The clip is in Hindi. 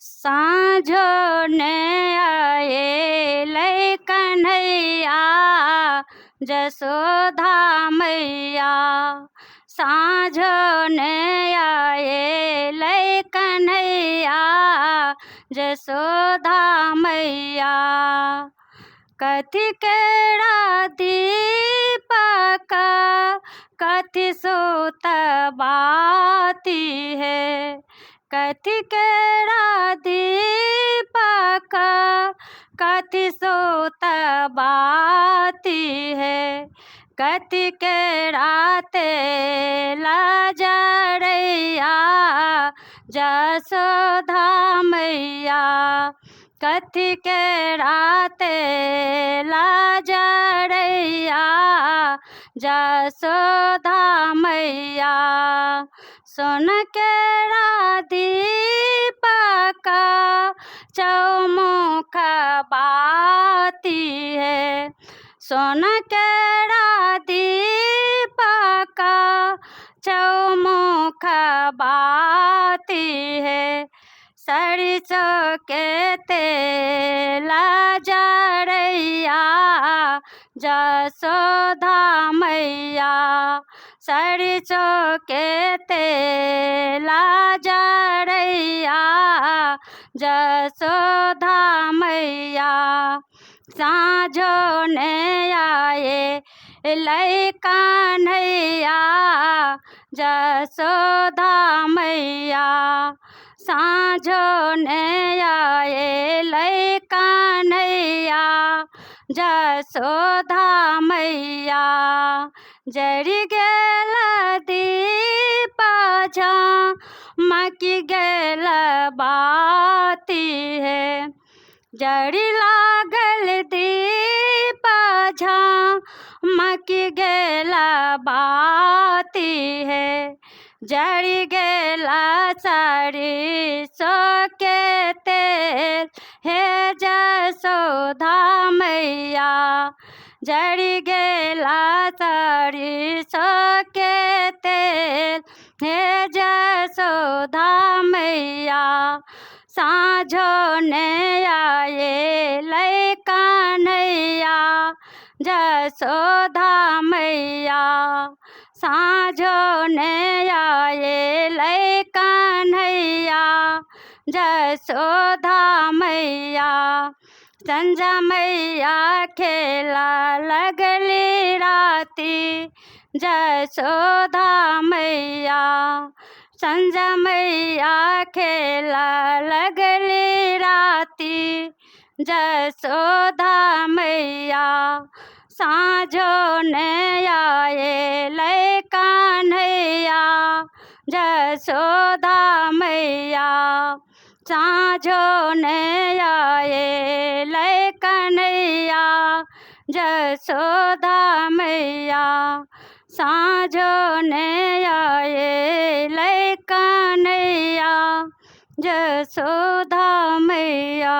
साँझो ने आए लै कन्हैया जसोधा मैया। साँझो ने आए लै कन्हैया जसोधा मैया। कथी केरा दीपक कथी सूत बाती है। कथी केरा दीपक कथी सूत बाती है। कथी केरा तेला जरैया जसोधा मैया। कथी केरा तेला जरैया जसोधा मैया। सोन केरा दीपक चौमुख बाती है। सोन केरा दीपक चौमुख बाती है। सरसों के तेला जरैया जसोधा मैया। सरसों के तेला जरैया जसोधा मैया। साँझो ने आए लै कन्हैया जसोधा मैया। साँझो ने आए लै कन्हैया जसोधा मैया। जरि गेल दीप झमकी गेल बाती है। जरि लागल दीप झमकी गेल बाती है। जरि गेल सरसों के तेल हे जसोधा मैया। जरि गेल सरसों के तेल हे जसोधा मैया। साँझो ने आए लै कन्हैया जसोधा मैया। साँझो ने आए लै कन्हैया जसोधा मैया। संझा मैया खेला लगली राती जसोधा मैया। संझा मैया खेला लगली राती जसोधा मैया। साँझो ने आए लै कन्हैया जसोधा मैया। साँझो ने आए लै कन्हैया जसोधा मैया। साँझो ने आए लै कन्हैया जसोधा मैया।